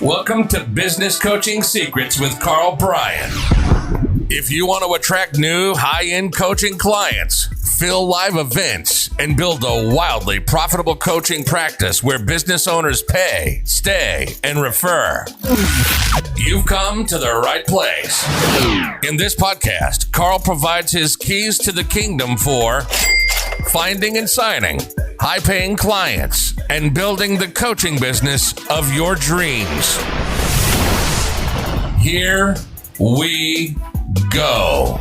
Welcome to Business Coaching Secrets with Karl Bryan. If you want to attract new high-end coaching clients, fill live events, and build a wildly profitable coaching practice where business owners pay, stay, and refer, you've come to the right place. In this podcast, Karl provides his keys to the kingdom for finding and signing high-paying clients and building the coaching business of your dreams. Here we go.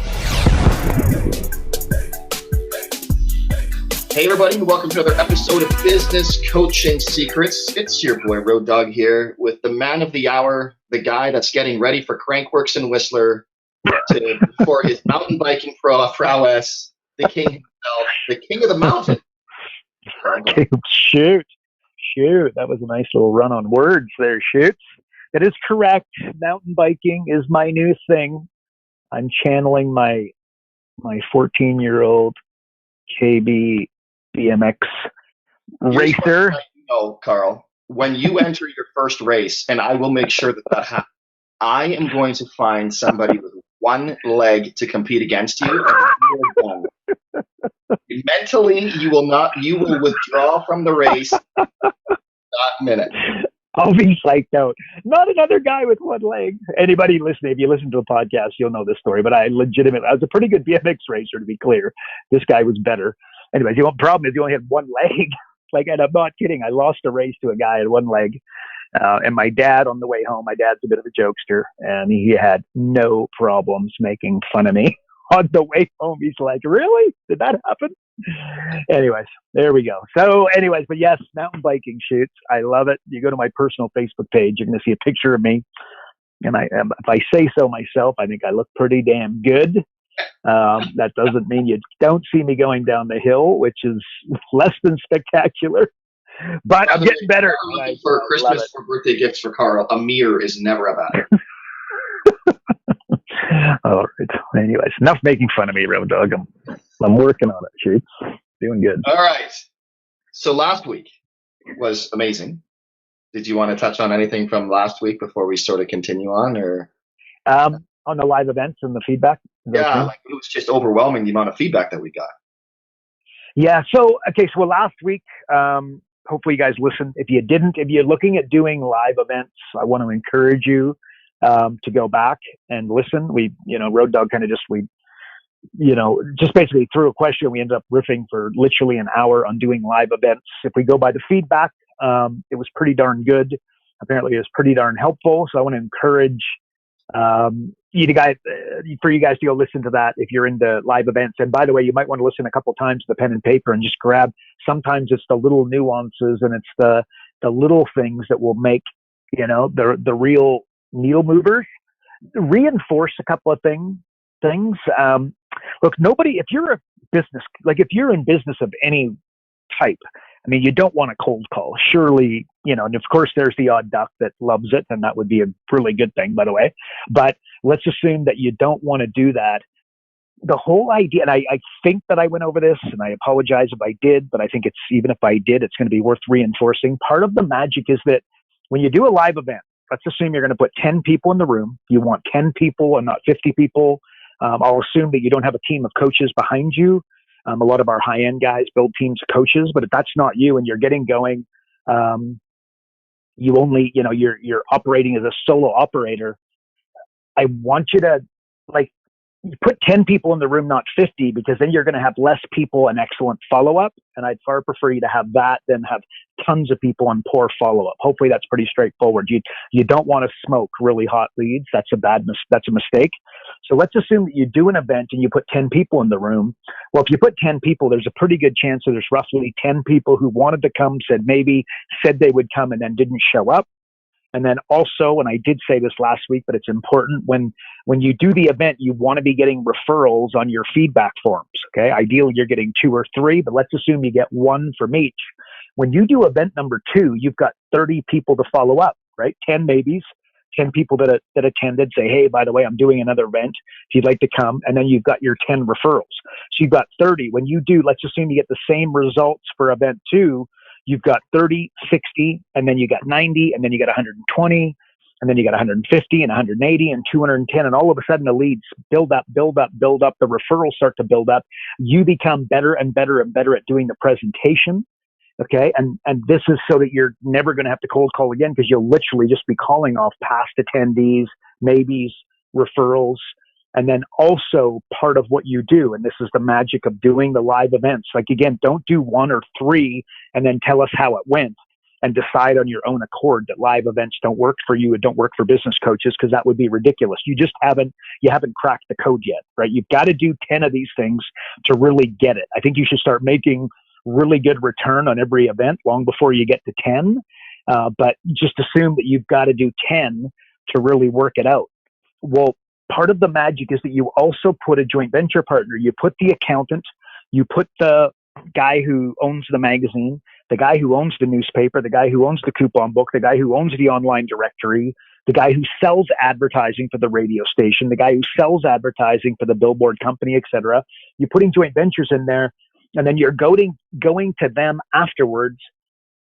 Hey everybody, welcome to another episode of Business Coaching Secrets. It's your boy Road Dogg here with the man of the hour, the guy that's getting ready for Crankworx and Whistler for his mountain biking prowess, the king himself, the king of the mountain. Shoot. That was a nice little run on words there, Shoots. That is correct. Mountain biking is my new thing. I'm channeling my 14-year-old KB BMX racer. No, Karl, when you enter your first race, and I will make sure that happens, I am going to find somebody with one leg to compete against you. Mentally, you will withdraw from the race that minute. I'll be psyched out. Not another guy with one leg. Anybody listening, if you listen to the podcast, you'll know this story, but I was a pretty good BMX racer, to be clear. This guy was better. Anyways, the problem is you only had one leg. And I'm not kidding. I lost a race to a guy at one leg. And my dad, on the way home, my dad's a bit of a jokester, and he had no problems making fun of me. On the way home, he's like, really? Did that happen? Anyways, there we go. So anyways, but yes, mountain biking Shoots. I love it. You go to my personal Facebook page, you're going to see a picture of me. And if I say so myself, I think I look pretty damn good. That doesn't mean you don't see me going down the hill, which is less than spectacular. But I'm getting better. For Christmas or birthday gifts for Karl, a mirror is never a bad idea. All right. Anyways, enough making fun of me, Road Dogg. I'm working on it, Shoots. Doing good. All right. So last week was amazing. Did you want to touch on anything from last week before we sort of continue on, or? On the live events and the feedback? Yeah, it was just overwhelming, the amount of feedback that we got. Yeah. So last week, hopefully you guys listened. If you're looking at doing live events, I want to encourage you to go back and listen. Road Dogg just basically threw a question. We ended up riffing for literally an hour on doing live events. If we go by the feedback, it was pretty darn good. Apparently it was pretty darn helpful. So I want to encourage you guys to go listen to that if you're into live events. And by the way, you might want to listen a couple times to the pen and paper and just grab. Sometimes it's the little nuances and it's the little things that will make, the real needle movers. Reinforce a couple of things. Look, if you're a business, if you're in business of any type, you don't want a cold call. Surely, and of course there's the odd duck that loves it, and that would be a really good thing, by the way. But let's assume that you don't want to do that. The whole idea, and I think that I went over this, and I apologize if I did, but I think even if I did, it's going to be worth reinforcing. Part of the magic is that when you do a live event, let's assume you're going to put 10 people in the room. You want 10 people and not 50 people. I'll assume that you don't have a team of coaches behind you. A lot of our high-end guys build teams of coaches, but if that's not you and you're getting going, you only, you're operating as a solo operator. I want you to you put 10 people in the room, not 50, because then you're going to have less people and excellent follow-up. And I'd far prefer you to have that than have tons of people and poor follow-up. Hopefully that's pretty straightforward. You don't want to smoke really hot leads. That's a mistake. So let's assume that you do an event and you put 10 people in the room. Well, if you put 10 people, there's a pretty good chance that there's roughly 10 people who wanted to come, said they would come and then didn't show up. And then also, and I did say this last week, but it's important, when you do the event, you want to be getting referrals on your feedback forms. Okay. Ideally, you're getting 2 or 3, but let's assume you get 1 from each. When you do event number 2, you've got 30 people to follow up, right? 10 maybes, 10 people that attended say, hey, by the way, I'm doing another event if you'd like to come. And then you've got your 10 referrals. So you've got 30. When you do, let's assume you get the same results for event 2, you've got 30, 60, and then you got 90, and then you got 120. And then you got 150 and 180 and 210. And all of a sudden the leads build up, build up, build up. The referrals start to build up. You become better and better and better at doing the presentation. Okay. And this is so that you're never going to have to cold call again, because you'll literally just be calling off past attendees, maybes, referrals. And then also part of what you do, and this is the magic of doing the live events. Like, again, don't do 1 or 3 and then tell us how it went and decide on your own accord that live events don't work for you and don't work for business coaches, because that would be ridiculous. You haven't cracked the code yet, right? You've got to do 10 of these things to really get it. I think you should start making really good return on every event long before you get to 10. But just assume that you've got to do 10 to really work it out. Well, part of the magic is that you also put a joint venture partner. You put the accountant, you put the guy who owns the magazine, the guy who owns the newspaper, the guy who owns the coupon book, the guy who owns the online directory, the guy who sells advertising for the radio station, the guy who sells advertising for the billboard company, etc. You're putting joint ventures in there, and then you're going to them afterwards,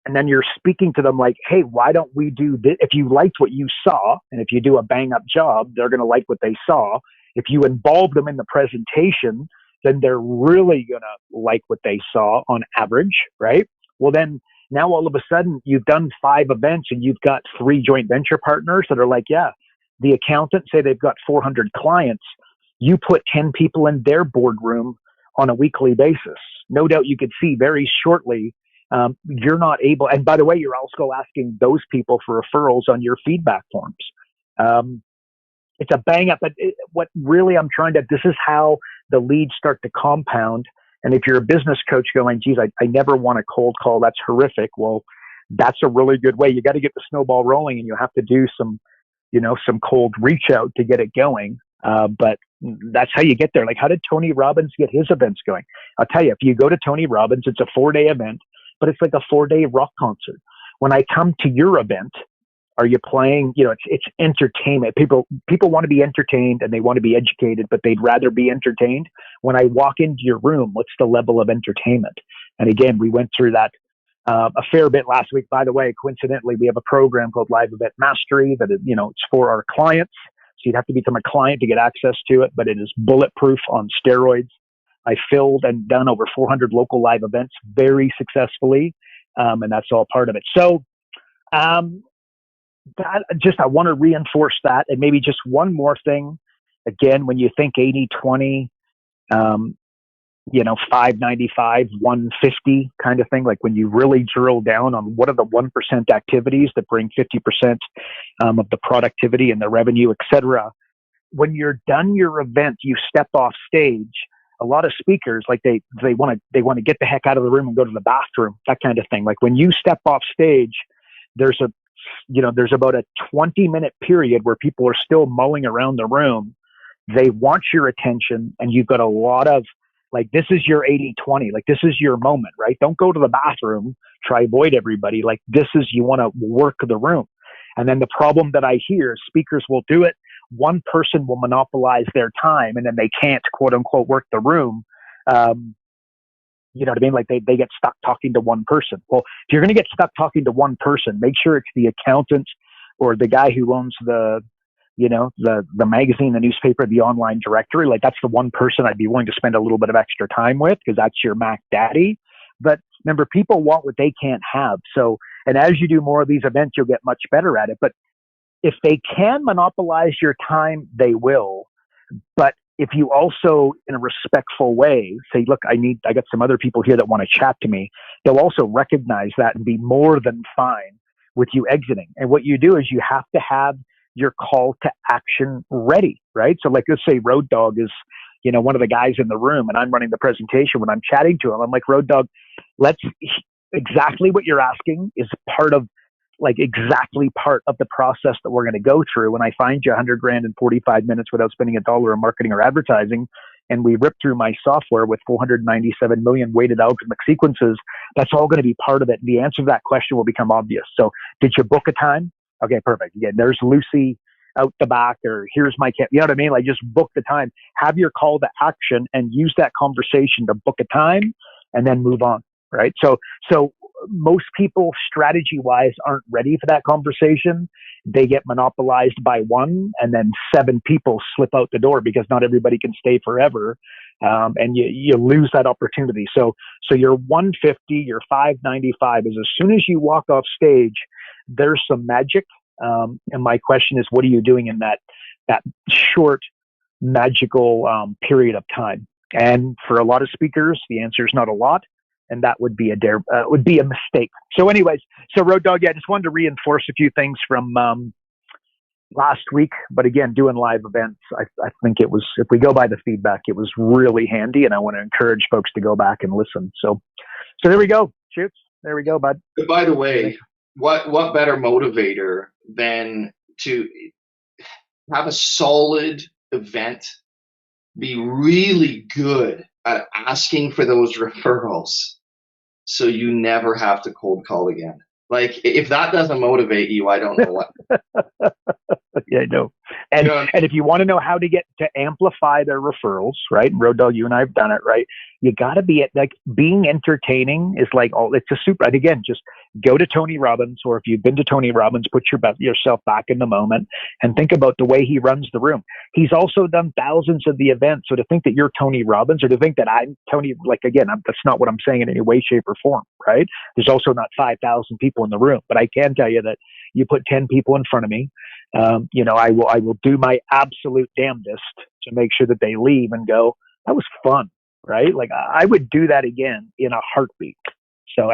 and then you're speaking to them like, hey, why don't we do this? If you liked what you saw, and if you do a bang up job, they're going to like what they saw. If you involve them in the presentation, then they're really going to like what they saw on average, right? Well, then now all of a sudden you've done 5 events and you've got 3 joint venture partners that are like, yeah, the accountant say they've got 400 clients. You put 10 people in their boardroom on a weekly basis. No doubt you could see very shortly you're not able, and by the way, you're also asking those people for referrals on your feedback forms. It's a bang up, but what really I'm trying to, this is how the leads start to compound. And if you're a business coach going, geez, I never want a cold call, that's horrific. Well, that's a really good way. You got to get the snowball rolling, and you have to do some cold reach out to get it going. But that's how you get there. Like, how did Tony Robbins get his events going? I'll tell you, if you go to Tony Robbins, it's a 4-day event, but it's like a 4-day rock concert. When I come to your event, are you playing, it's entertainment. People want to be entertained and they want to be educated, but they'd rather be entertained. When I walk into your room, what's the level of entertainment? And again, we went through that a fair bit last week. By the way, coincidentally, we have a program called Live Event Mastery that is, it's for our clients. So you'd have to become a client to get access to it, but it is bulletproof on steroids. I filled and done over 400 local live events very successfully. And that's all part of it. So, I want to reinforce that. And maybe just one more thing. Again, when you think 80-20, 595, 150 kind of thing, like when you really drill down on what are the 1% activities that bring 50% of the productivity and the revenue, etc. When you're done your event, you step off stage. A lot of speakers, like they want to get the heck out of the room and go to the bathroom, that kind of thing. Like when you step off stage, there's about a 20-minute period where people are still mulling around the room. They want your attention, and you've got a lot of, like, this is your 80-20. Like, this is your moment, right? Don't go to the bathroom, try avoid everybody. Like, this is, you want to work the room. And then the problem that I hear is speakers will do it. One person will monopolize their time, and then they can't, quote unquote, work the room. You know what I mean? Like they get stuck talking to one person. Well, if you're going to get stuck talking to one person, make sure it's the accountant or the guy who owns the magazine, the newspaper, the online directory. Like, that's the one person I'd be willing to spend a little bit of extra time with, because that's your Mac Daddy. But remember, people want what they can't have. So, and as you do more of these events, you'll get much better at it. But if they can monopolize your time, they will. But if you also, in a respectful way, say, look, I got some other people here that want to chat to me, they'll also recognize that and be more than fine with you exiting. And what you do is you have to have your call to action ready, right? So like, let's say Road Dogg is, one of the guys in the room, and I'm running the presentation. When I'm chatting to him, I'm like, Road Dogg, exactly what you're asking is exactly part of the process that we're going to go through. When I find you $100,000 in 45 minutes without spending $1 on marketing or advertising, and we rip through my software with 497 million weighted algorithmic sequences, that's all going to be part of it. And the answer to that question will become obvious. So did you book a time? Okay, perfect. Again, there's Lucy out the back, or here's my camp. You know what I mean? Like, just book the time, have your call to action, and use that conversation to book a time, and then move on. Right. So most people strategy wise aren't ready for that conversation. They get monopolized by one, and then 7 people slip out the door because not everybody can stay forever. And you lose that opportunity. So your 150, your 595 is as soon as you walk off stage, there's some magic. And my question is, what are you doing in that short magical period of time? And for a lot of speakers, the answer is not a lot, and that would be a mistake. So, anyways, Road Dog, I just wanted to reinforce a few things from last week. But again, doing live events, I think it was, if we go by the feedback, it was really handy, and I want to encourage folks to go back and listen. So there we go, Shoots. There we go, bud. By the way, what better motivator than to have a solid event, be really good at asking for those referrals so you never have to cold call again. Like, if that doesn't motivate you, I don't know what. Yeah, I know. And if you want to know how to get to amplify their referrals, right? Road Dog, you and I have done it, right? You got to be like, being entertaining is like, it's a super, and again, just go to Tony Robbins, or if you've been to Tony Robbins, put yourself back in the moment and think about the way he runs the room. He's also done thousands of the events. So to think that you're Tony Robbins, or to think that I'm Tony, like, again, that's not what I'm saying in any way, shape, or form, right? There's also not 5,000 people in the room, but I can tell you that you put 10 people in front of me, I will do my absolute damnedest to make sure that they leave and go, that was fun, right? Like, I would do that again in a heartbeat. So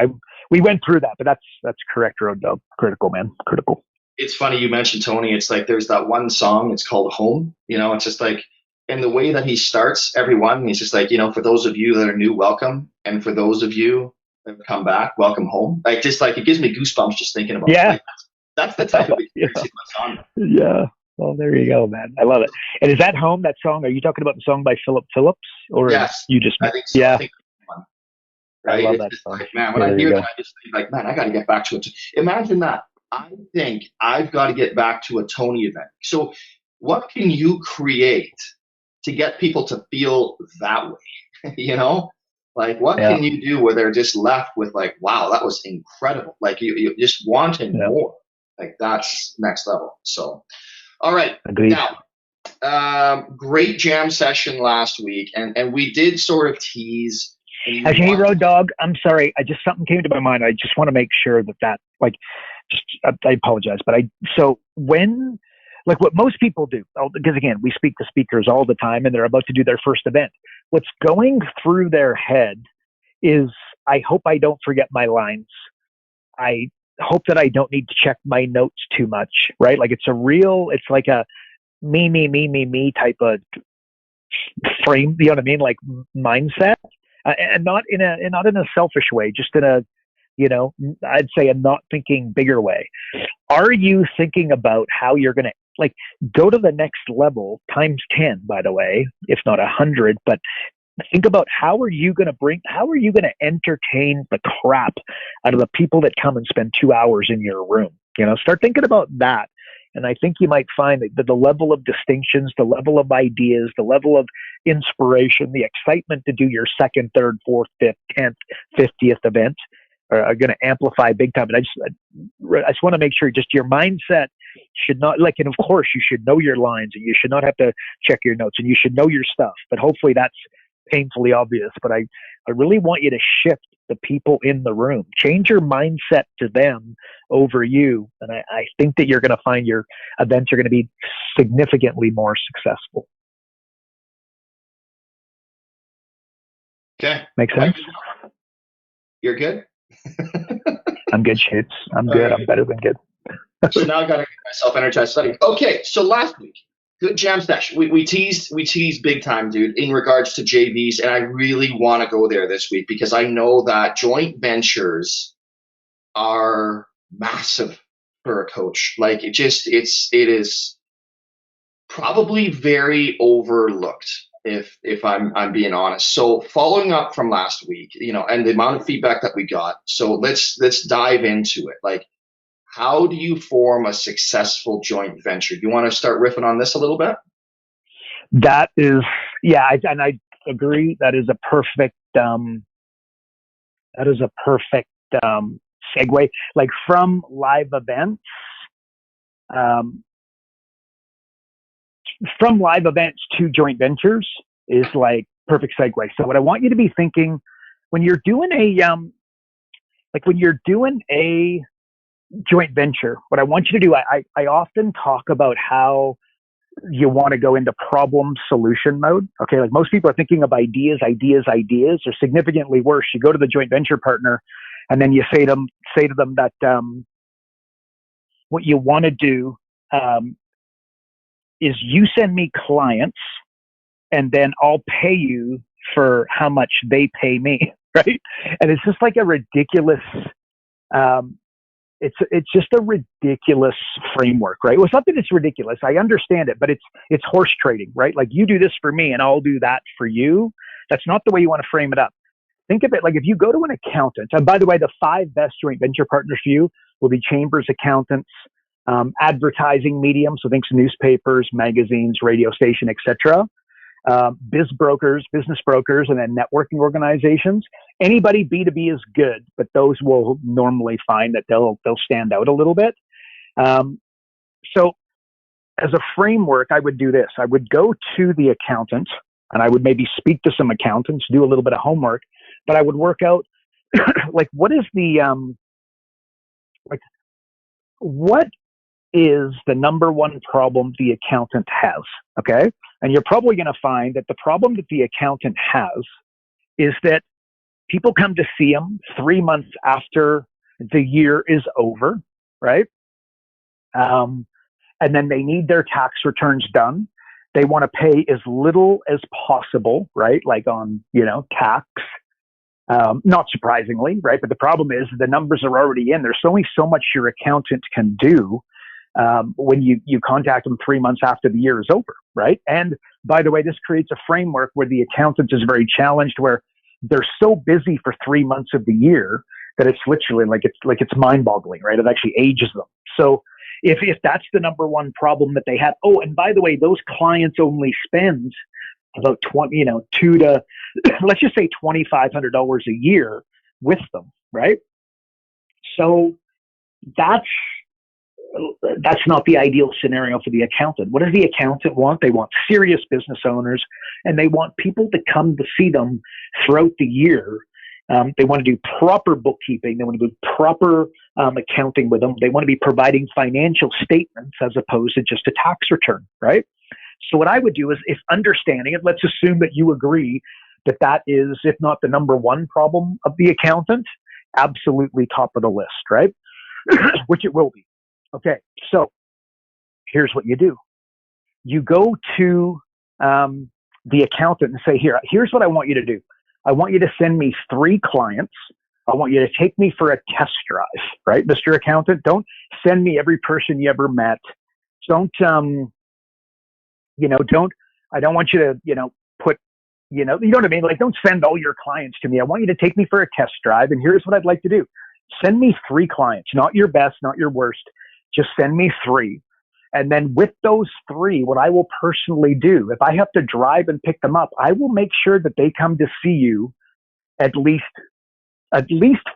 we went through that, but that's correct, Road Dog. Critical, man. Critical. It's funny you mentioned Tony. It's like, there's that one song, it's called Home. It's just like, and the way that he starts everyone, he's just like, for those of you that are new, welcome. And for those of you that have come back, welcome home. Like, just like, it gives me goosebumps just thinking about it. Like, that's the type of experience on. Yeah. Well, there you go, man. I love it. And is that Home, that song? Are you talking about the song by Philip Phillips? Or yes. You just, I think so. Yeah. I think one, right? I love that song. Like, man, when I hear that, I just think like, man, I got to get back to it. Imagine that. I think I've got to get back to a Tony event. So what can you create to get people to feel that way? Like, what can you do where they're just left with like, wow, that was incredible. Like, you just wanting more. Like, that's next level. So, all right. Agreed. Now, great jam session last week, and we did sort of tease. Actually, Road Dog, I'm sorry. Something came to my mind. I just want to make sure that I apologize, but when, like, what most people do, because again, we speak to speakers all the time and they're about to do their first event. What's going through their head is, I hope I don't forget my lines. I hope that I don't need to check my notes too much, right? Like, it's like a me type of frame, you know what I mean? Like, mindset, and not in a selfish way, just in a, I'd say a not thinking bigger way. Are you thinking about how you're going to, like, go to the next level times 10, by the way, if not 100, but think about how are you going to entertain the crap out of the people that come and spend 2 hours in your room? Start thinking about that. And I think you might find that the level of distinctions, the level of ideas, the level of inspiration, the excitement to do your second, third, fourth, fifth, 10th, 50th event are going to amplify big time. And I just want to make sure just your mindset should not, like, and of course you should know your lines and you should not have to check your notes and you should know your stuff, but hopefully that's painfully obvious. But I really want you to shift the people in the room, change your mindset to them over you. And I think that you're going to find your events are going to be significantly more successful. Okay. Make sense? You're good? I'm good, Shoots. I'm good. Right. I'm better than good. So now I got to get myself energized studying. Okay, so last week, good jam session. We teased big time, dude, in regards to JVs, and I really want to go there this week because I know that joint ventures are massive for a coach. Like, it is probably very overlooked. If I'm being honest. So following up from last week, and the amount of feedback that we got. So let's dive into it. Like, how do you form a successful joint venture? Do you want to start riffing on this a little bit? That is, and I agree. That is a perfect segue. Like from live events, to joint ventures is like perfect segue. So what I want you to be thinking when you're doing a joint venture, what I want you to do, I often talk about how you want to go into problem solution mode. Okay. Like most people are thinking of ideas, or significantly worse. You go to the joint venture partner and then you say to them that, what you want to do, is you send me clients and then I'll pay you for how much they pay me. Right. And it's just like a ridiculous, it's just a ridiculous framework, right? Well, it's not that it's ridiculous. I understand it, but it's horse trading, right? Like you do this for me and I'll do that for you. That's not the way you want to frame it up. Think of it like if you go to an accountant, and by the way, the 5 best joint venture partners for you will be chambers accountants, advertising mediums, so think newspapers, magazines, radio station, etc. Business brokers, and then networking organizations. Anybody B2B is good, but those will normally find that they'll stand out a little bit. So as a framework, I would do this. I would go to the accountant and I would maybe speak to some accountants, do a little bit of homework, but I would work out like what is the number one problem the accountant has? Okay. And you're probably going to find that the problem that the accountant has is that people come to see him 3 months after the year is over, right? And then they need their tax returns done. They want to pay as little as possible, right? Like on, tax. Not surprisingly, right? But the problem is the numbers are already in. There's only so much your accountant can do when you contact them 3 months after the year is over, right? And by the way, this creates a framework where the accountant is very challenged, where they're so busy for 3 months of the year that it's literally it's mind-boggling, right? It actually ages them. So if that's the number one problem that they have, oh, and by the way, those clients only spend about two to let's just say $2,500 a year with them, right? So that's not the ideal scenario for the accountant. What does the accountant want? They want serious business owners, and they want people to come to see them throughout the year. They want to do proper bookkeeping. They want to do proper accounting with them. They want to be providing financial statements as opposed to just a tax return, right? So what I would do is, if understanding it, let's assume that you agree that is, if not the number one problem of the accountant, absolutely top of the list, right? Which it will be. Okay, so here's what you do. You go to the accountant and say, here's what I want you to do. I want you to send me 3 clients. I want you to take me for a test drive, right, Mr. Accountant? Don't send me every person you ever met. I don't want you to, put, you know what I mean? Like, don't send all your clients to me. I want you to take me for a test drive. And here's what I'd like to do. Send me 3 clients, not your best, not your worst. Just send me 3. And then with those 3, what I will personally do, if I have to drive and pick them up, I will make sure that they come to see you at least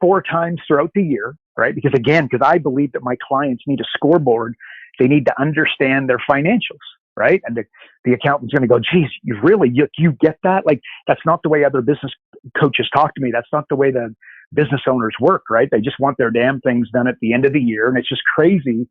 4 times throughout the year, right? Because I believe that my clients need a scoreboard. They need to understand their financials, right? And the accountant's going to go, geez, you get that? Like, that's not the way other business coaches talk to me. That's not the way the business owners work, right? They just want their damn things done at the end of the year. And it's just crazy.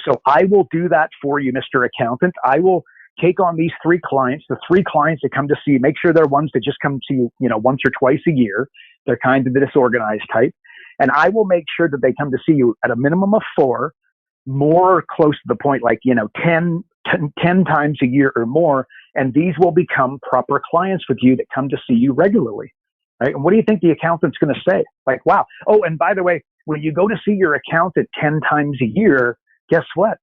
So I will do that for you, Mr. Accountant. I will take on these 3 clients, the 3 clients that come to see you. Make sure they're ones that just come to you, once or twice a year. They're kind of the disorganized type. And I will make sure that they come to see you at a minimum of 4, more close to the point, like, 10 times a year or more. And these will become proper clients with you that come to see you regularly. Right? And what do you think the accountant's going to say? Like, wow. Oh, and by the way, when you go to see your accountant 10 times a year, guess what?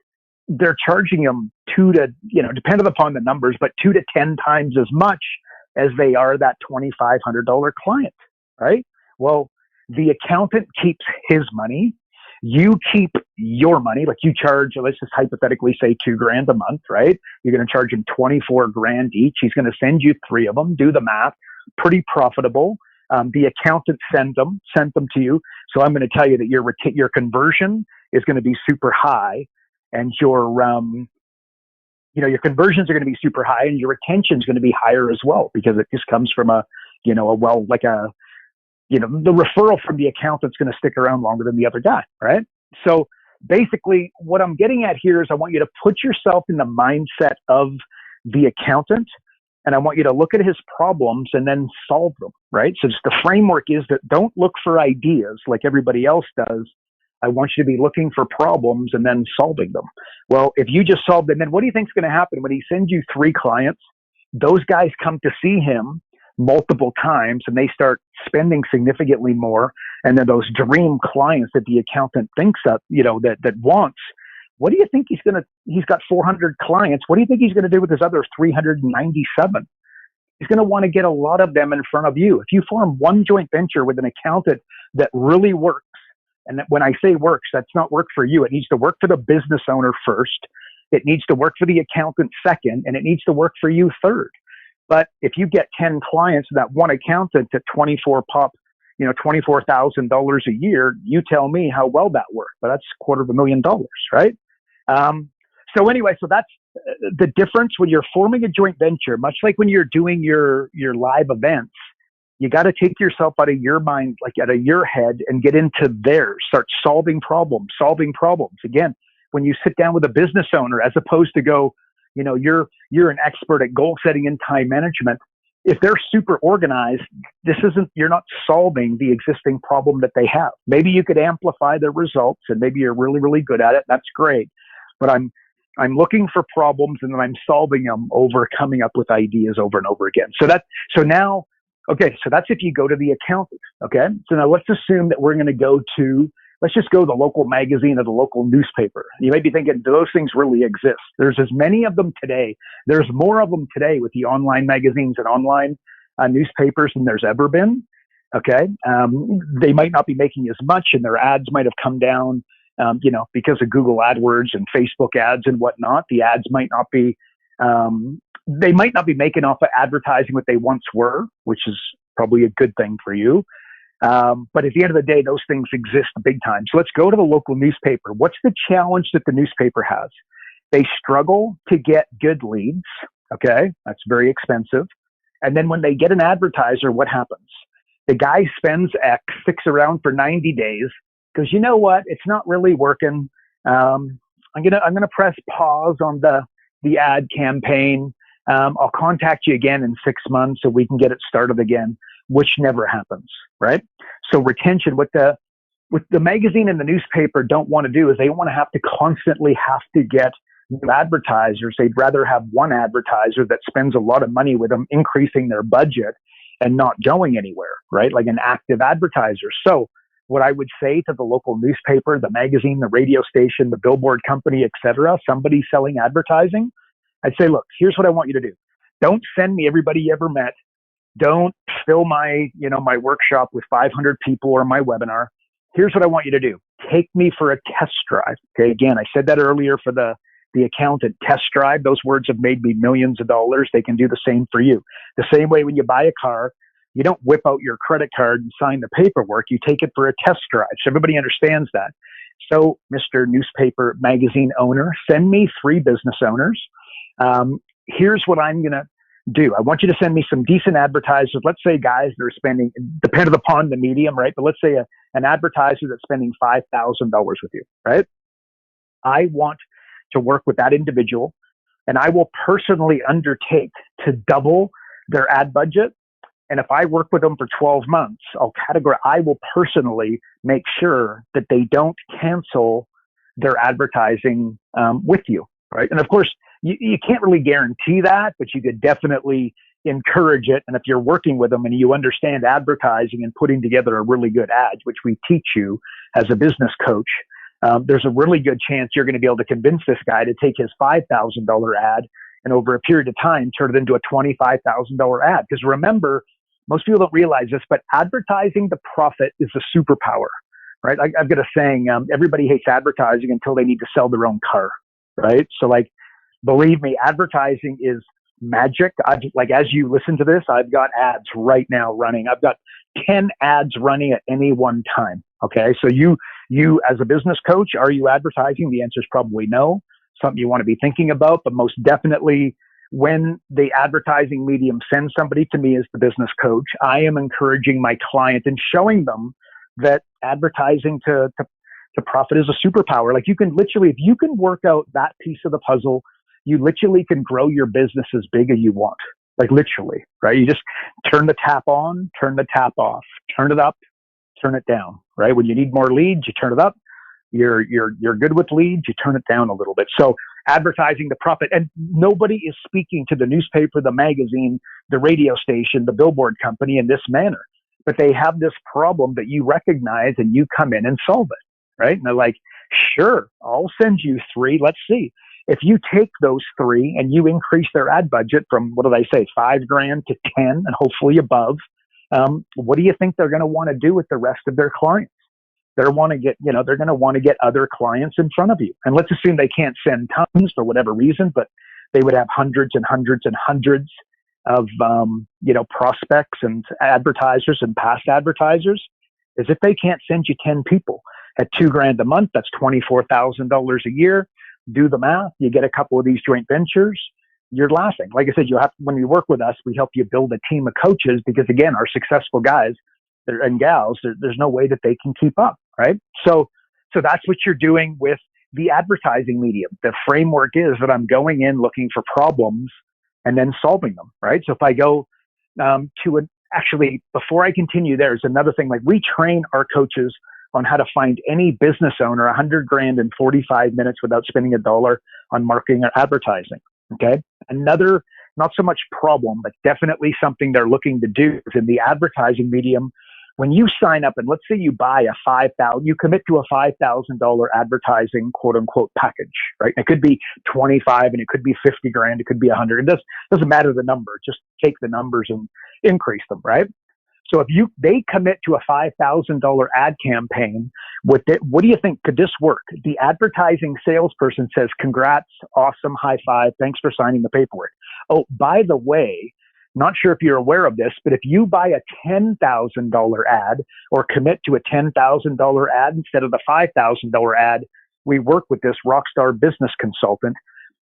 They're charging them depending upon the numbers, but 2 to 10 times as much as they are that $2,500 client, right? Well, the accountant keeps his money. You keep your money. Like, you charge, let's just hypothetically say $2,000 a month, right? You're going to charge him $24,000 each. He's going to send you 3 of them. Do the math. Pretty profitable. The accountant sent them to you. So I'm going to tell you that your conversion is going to be super high, and your conversions are going to be super high, and your retention is going to be higher as well, because it just comes from the referral from the accountant's going to stick around longer than the other guy, right? So basically what I'm getting at here is I want you to put yourself in the mindset of the accountant, and I want you to look at his problems and then solve them, right? So just the framework is that don't look for ideas like everybody else does. I want you to be looking for problems and then solving them. Well, if you just solve them, then what do you think is going to happen when he sends you 3 clients? Those guys come to see him multiple times, and they start spending significantly more. And then those dream clients that the accountant thinks of, that wants, what do you think he's got 400 clients. What do you think he's going to do with his other 397? He's going to want to get a lot of them in front of you. If you form one joint venture with an accountant that really works, and when I say works, that's not work for you. It needs to work for the business owner first. It needs to work for the accountant second, and it needs to work for you third. But if you get 10 clients, that one accountant at $24,000 a year, you tell me how well that worked. But that's $250,000, right? So that's the difference when you're forming a joint venture. Much like when you're doing your live events, you got to take yourself out of your mind, like out of your head, and get into theirs. Start solving problems. Again, when you sit down with a business owner, as opposed to go, you're an expert at goal setting and time management. If they're super organized, you're not solving the existing problem that they have. Maybe you could amplify their results, and maybe you're really, really good at it. That's great. But I'm looking for problems, and then I'm solving them over coming up with ideas over and over again. So that's if you go to the accountant. Okay. So now let's assume that we're going to let's just go to the local magazine or the local newspaper. You may be thinking, do those things really exist? There's as many of them today. There's more of them today with the online magazines and online newspapers than there's ever been. Okay. They might not be making as much, and their ads might have come down, because of Google AdWords and Facebook ads and whatnot. The ads might not be, they might not be making off of advertising what they once were, which is probably a good thing for you. But at the end of the day, those things exist big time. So let's go to the local newspaper. What's the challenge that the newspaper has? They struggle to get good leads. Okay. That's very expensive. And then when they get an advertiser, what happens? The guy spends X, sticks around for 90 days, because you know what? It's not really working. I'm gonna press pause on the ad campaign. I'll contact you again in 6 months so we can get it started again, which never happens, right? So retention, what the magazine and the newspaper don't want to do is they want to constantly have to get new advertisers. They'd rather have one advertiser that spends a lot of money with them, increasing their budget and not going anywhere, right? Like an active advertiser. So what I would say to the local newspaper, the magazine, the radio station, the billboard company, etc., somebody selling advertising, I'd say, look, here's what I want you to do. Don't send me everybody you ever met. Don't fill my workshop with 500 people or my webinar. Here's what I want you to do. Take me for a test drive. Okay. Again, I said that earlier for the accountant. Test drive. Those words have made me millions of dollars. They can do the same for you. The same way when you buy a car, you don't whip out your credit card and sign the paperwork. You take it for a test drive. So everybody understands that. So Mr. Newspaper Magazine owner, send me 3 business owners. Here's what I'm going to do. I want you to send me some decent advertisers. Let's say guys that are spending, depending upon the medium, right? But let's say an advertiser that's spending $5,000 with you, right? I want to work with that individual, and I will personally undertake to double their ad budget. And if I work with them for 12 months, I will personally make sure that they don't cancel their advertising with you, right? And of course, you can't really guarantee that, but you could definitely encourage it. And if you're working with them and you understand advertising and putting together a really good ad, which we teach you as a business coach, there's a really good chance you're going to be able to convince this guy to take his $5,000 ad and over a period of time turn it into a $25,000 ad. Because remember, most people don't realize this, but advertising the profit is a superpower, right? I've got a saying, everybody hates advertising until they need to sell their own car, right? So believe me, advertising is magic. As you listen to this, I've got ads right now running. I've got 10 ads running at any one time. Okay. So you as a business coach, are you advertising? The answer is probably no. Something you want to be thinking about, but most definitely when the advertising medium sends somebody to me as the business coach, I am encouraging my client and showing them that advertising to profit is a superpower. Like you can literally, if you can work out that piece of the puzzle, you literally can grow your business as big as you want. Like literally, right? You just turn the tap on, turn the tap off, turn it up, turn it down, right? When you need more leads, you turn it up. You're good with leads, you turn it down a little bit. So advertising the profit, and nobody is speaking to the newspaper, the magazine, the radio station, the billboard company in this manner. But they have this problem that you recognize and you come in and solve it, right? And they're like, sure, I'll send you 3. Let's see. If you take those 3 and you increase their ad budget from, what did I say, $5,000 to 10 and hopefully above, what do you think they're going to want to do with the rest of their clients? They're going to want to get other clients in front of you. And let's assume they can't send tons for whatever reason, but they would have hundreds and hundreds and hundreds of, prospects and advertisers and past advertisers. Is if they can't send you 10 people at $2,000 a month, that's $24,000 a year. Do the math. You get a couple of these joint ventures. You're laughing. Like I said, when you work with us, we help you build a team of coaches because again, our successful guys and gals, there's no way that they can keep up, right? So that's what you're doing with the advertising medium. The framework is that I'm going in looking for problems and then solving them, right? So if I go actually, before I continue, there's another thing. Like we train our coaches on how to find any business owner $100,000 in 45 minutes without spending $1 on marketing or advertising. Okay. Another, not so much problem, but definitely something they're looking to do is in the advertising medium. When you sign up and let's say you buy you commit to a $5,000 advertising quote unquote package, right? And it could be 25 and it could be 50 grand. It could be 100. It doesn't matter the number. Just take the numbers and increase them, right? So if they commit to a $5,000 ad campaign with it, what do you think? Could this work? The advertising salesperson says, congrats, awesome, high five, thanks for signing the paperwork. Oh, by the way, not sure if you're aware of this, but if you buy a $10,000 ad or commit to a $10,000 ad instead of the $5,000 ad, we work with this rockstar business consultant.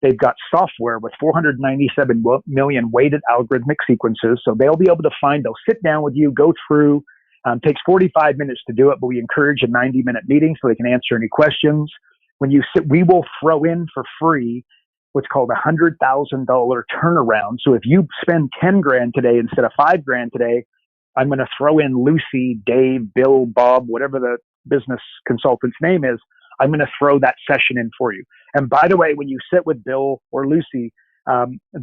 They've got software with 497 million weighted algorithmic sequences. So they'll be able to they'll sit down with you, go through, takes 45 minutes to do it, but we encourage a 90-minute meeting so they can answer any questions. When you sit, we will throw in for free what's called a $100,000 turnaround. So if you spend 10 grand today instead of 5 grand today, I'm going to throw in Lucy, Dave, Bill, Bob, whatever the business consultant's name is. I'm going to throw that session in for you. And by the way, when you sit with Bill or Lucy,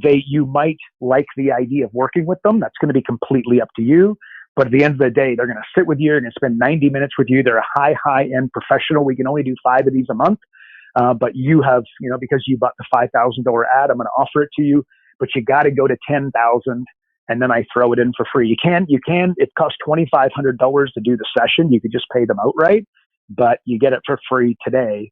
you might like the idea of working with them. That's going to be completely up to you. But at the end of the day, they're going to sit with you. They're going to spend 90 minutes with you. They're a high-end professional. We can only do 5 of these a month. But you have, because you bought the $5,000 ad, I'm going to offer it to you, but you got to go to 10,000 and then I throw it in for free. It costs $2,500 to do the session. You could just pay them outright, but you get it for free today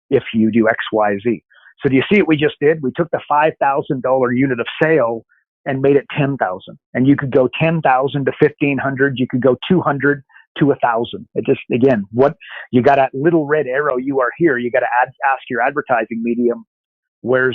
if you do X, Y, Z. So do you see what we just did? We took the $5,000 unit of sale and made it 10,000. And you could go 10,000 to 1,500. You could go 200 to 1,000. It just, again, what you got a little red arrow, you are here. You got to ask your advertising medium, where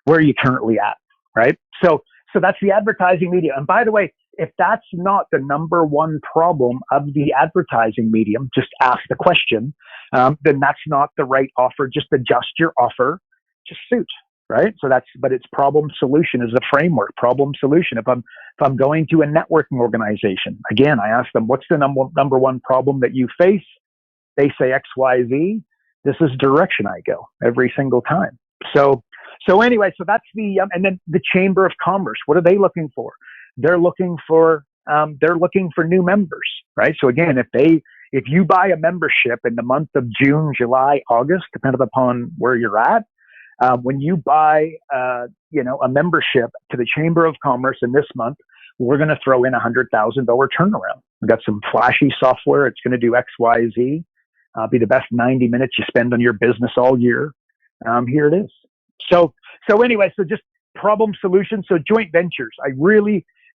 are you currently at? Right. So that's the advertising media. And by the way, if that's not the number one problem of the advertising medium, just ask the question, then that's not the right offer. Just adjust your offer to suit, right? But it's problem solution is a framework, problem solution. If I'm going to a networking organization, again, I ask them, what's the number one problem that you face? They say X, Y, Z. This is the direction I go every single time. So anyway, so that's and then the Chamber of Commerce, what are they looking for? They're looking for new members, right? So again, if you buy a membership in the month of June, July, August, depending upon where you're at, when you buy, a membership to the Chamber of Commerce in this month, we're going to throw in $100,000 turnaround. We've got some flashy software. It's going to do X, Y, Z. Be the best 90 minutes you spend on your business all year. Here it is. So anyway, so just problem solution. So joint ventures,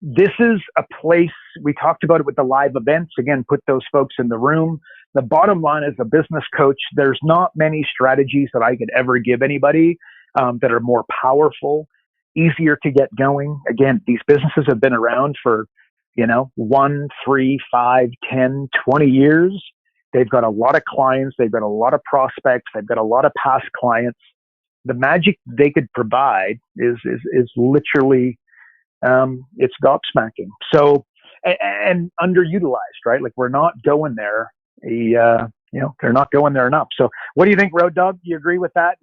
this is a place, we talked about it with the live events. Again, put those folks in the room. The bottom line as a business coach, there's not many strategies that I could ever give anybody that are more powerful, easier to get going. Again, these businesses have been around for, 1, 3, 5, 10, 20 years. They've got a lot of clients. They've got a lot of prospects. They've got a lot of past clients. The magic they could provide is literally, it's gobsmacking. So, and underutilized, right? Like we're not going there. They're not going there enough. So what do you think, Road Dog? Do you agree with that?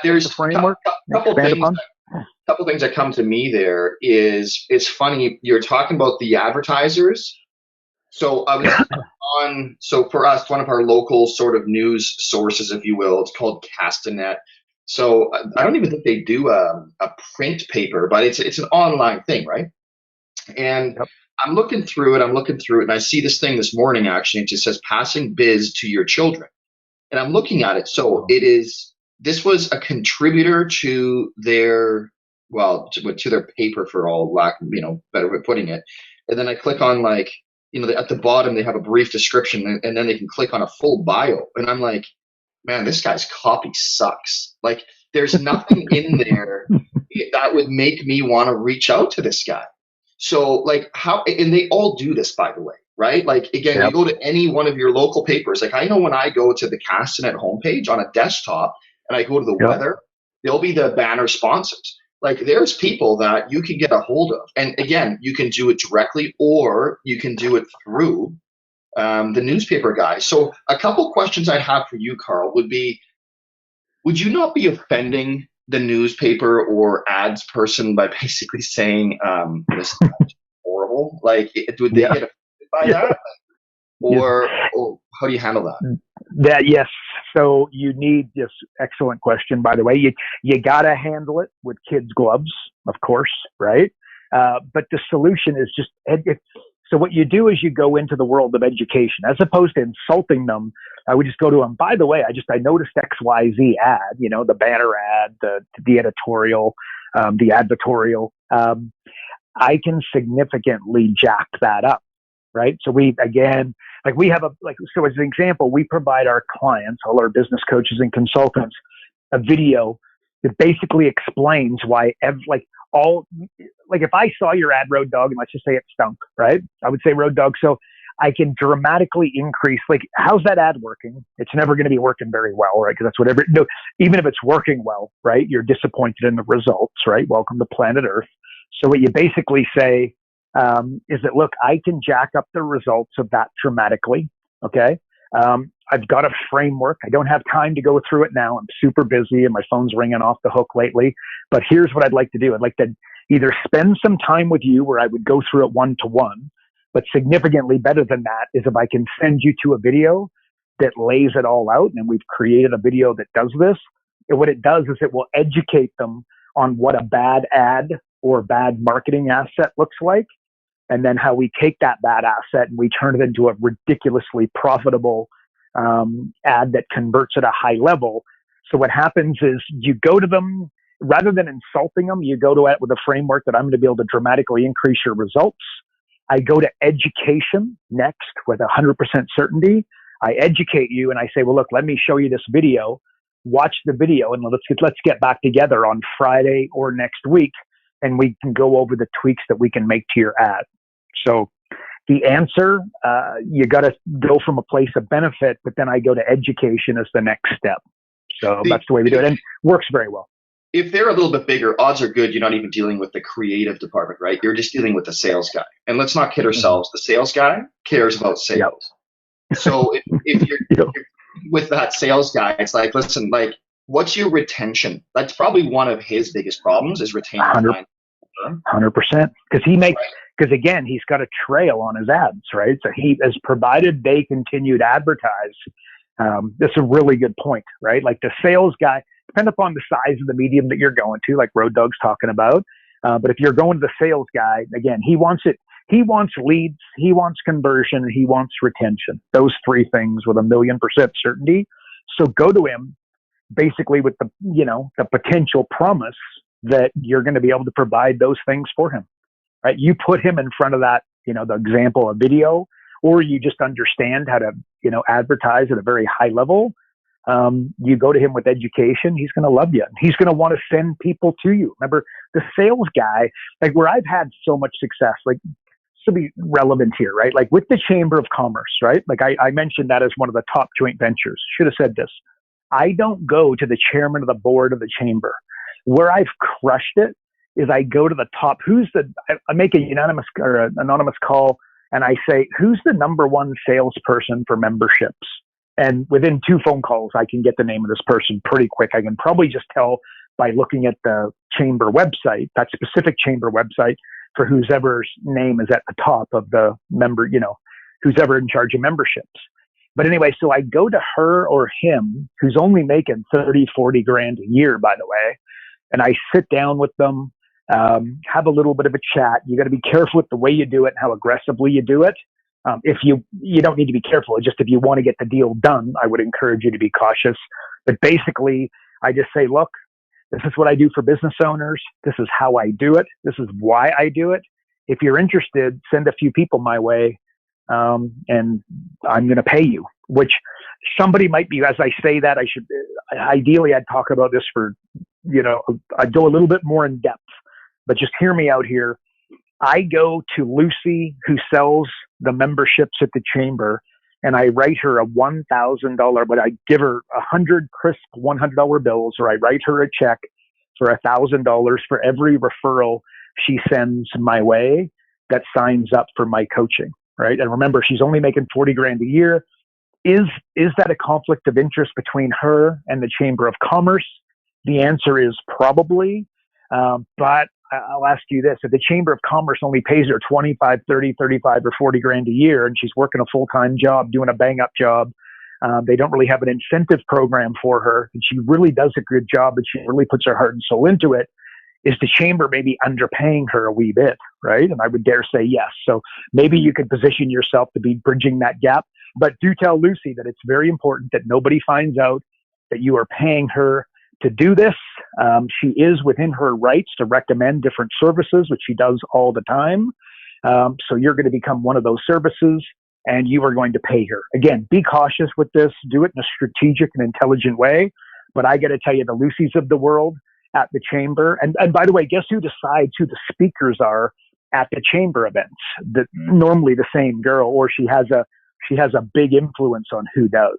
There's the framework. Couple things that come to me there is, it's funny, you're talking about the advertisers. So I was so for us, one of our local sort of news sources, if you will, it's called Castanet. So I don't even think they do a print paper, but it's an online thing, right? And yep. I'm looking through it, and I see this thing this morning, actually. It just says passing biz to your children. And I'm looking at it. So this was a contributor to their, to their paper, for all lack, better way of putting it. And then I click on at the bottom, they have a brief description, and then they can click on a full bio. And I'm like, man, this guy's copy sucks. Like there's nothing in there that would make me want to reach out to this guy. So and they all do this, by the way, right? Like, again, You go to any one of your local papers. Like I know when I go to the Castanet homepage on a desktop and I go to the weather, there'll be the banner sponsors. Like there's people that you can get a hold of. And again, you can do it directly or you can do it through the newspaper guy. So a couple questions I'd have for you, Karl, would be, would you not be offending the newspaper or ads person by basically saying this is horrible? Like, would they get offended by that? Or how do you handle that? Yes. So you need this excellent question, by the way. You got to handle it with kids' gloves, of course, right? But the solution is just so what you do is you go into the world of education, as opposed to insulting them. I would just go to them. By the way, I noticed XYZ ad, the banner ad, the editorial, the advertorial. I can significantly jack that up, right? So we have so as an example, we provide our clients, all our business coaches and consultants, a video that basically explains why if I saw your ad, Road Dog, and let's just say it stunk, right? I would say, Road Dog, so I can dramatically increase, how's that ad working? It's never going to be working very well, right? Because that's even if it's working well, right? You're disappointed in the results, right? Welcome to planet Earth. So what you basically say is that, look, I can jack up the results of that dramatically, okay? I've got a framework. I don't have time to go through it now. I'm super busy and my phone's ringing off the hook lately. But here's what I'd like to do. I'd like to either spend some time with you where I would go through it one-to-one, but significantly better than that is if I can send you to a video that lays it all out. And we've created a video that does this. And what it does is it will educate them on what a bad ad or bad marketing asset looks like. And then how we take that bad asset and we turn it into a ridiculously profitable ad that converts at a high level. So what happens is you go to them, rather than insulting them, you go to it with a framework that I'm going to be able to dramatically increase your results. I go to education next with 100% certainty. I educate you and I say, well, look, let me show you this video. Watch the video and let's get back together on Friday or next week and we can go over the tweaks that we can make to your ad. So the answer, you got to go from a place of benefit, but then I go to education as the next step. So that's the way we do it, and works very well. If they're a little bit bigger, odds are good you're not even dealing with the creative department, right? You're just dealing with the sales guy. And let's not kid ourselves. The sales guy cares about sales. Yep. So if you're with that sales guy, it's like, listen, what's your retention? That's probably one of his biggest problems is retaining. 100%. Because again, he's got a trail on his ads, right? So he has provided they continue to advertise. That's a really good point, right? Like the sales guy, depending upon the size of the medium that you're going to, like Road Dog's talking about. But if you're going to the sales guy, again, he wants it. He wants leads, he wants conversion, and he wants retention. Those three things with 1,000,000% certainty. So go to him basically with the potential promise that you're going to be able to provide those things for him, right? You put him in front of that, the example of video, or you just understand how to, advertise at a very high level. You go to him with education, he's going to love you. He's going to want to send people to you. Remember, the sales guy, like where I've had so much success, like to be relevant here, right? Like with the Chamber of Commerce, right? Like I mentioned that as one of the top joint ventures. Should have said this. I don't go to the chairman of the board of the chamber. Where I've crushed it is I go to the top. I make a unanimous or an anonymous call, and I say, who's the number one salesperson for memberships? And within 2 phone calls, I can get the name of this person pretty quick. I can probably just tell by looking at the chamber website, that specific chamber website, for whoever's name is at the top of the member, who's ever in charge of memberships. But anyway, so I go to her or him, who's only making 30, 40 grand a year, by the way, and I sit down with them, have a little bit of a chat. You got to be careful with the way you do it and how aggressively you do it. If you don't need to be careful, just if you want to get the deal done, I would encourage you to be cautious. But basically, I just say, look, this is what I do for business owners. This is how I do it. This is why I do it. If you're interested, send a few people my way, and I'm going to pay you. Which somebody might be, as I say that, ideally I'd talk about this for, I'd go a little bit more in depth, but just hear me out here. I go to Lucy, who sells the memberships at the chamber, and I write her a $1,000, but I give her 100 crisp $100 bills, or I write her a check for $1,000 for every referral she sends my way that signs up for my coaching, right? And remember, she's only making 40 grand a year. Is that a conflict of interest between her and the Chamber of Commerce? The answer is probably, but I'll ask you this. If the Chamber of Commerce only pays her 25, 30, 35, or 40 grand a year, and she's working a full-time job, doing a bang-up job, they don't really have an incentive program for her, and she really does a good job, and she really puts her heart and soul into it, is the Chamber maybe underpaying her a wee bit, right? And I would dare say yes. So maybe you could position yourself to be bridging that gap. But do tell Lucy that it's very important that nobody finds out that you are paying her to do this. She is within her rights to recommend different services, which she does all the time. So you're going to become one of those services, and you are going to pay her. Again, be cautious with this. Do it in a strategic and intelligent way. But I got to tell you, the Lucys of the world at the chamber, and by the way, guess who decides who the speakers are at the chamber events? Normally the same girl, or she has a big influence on who does.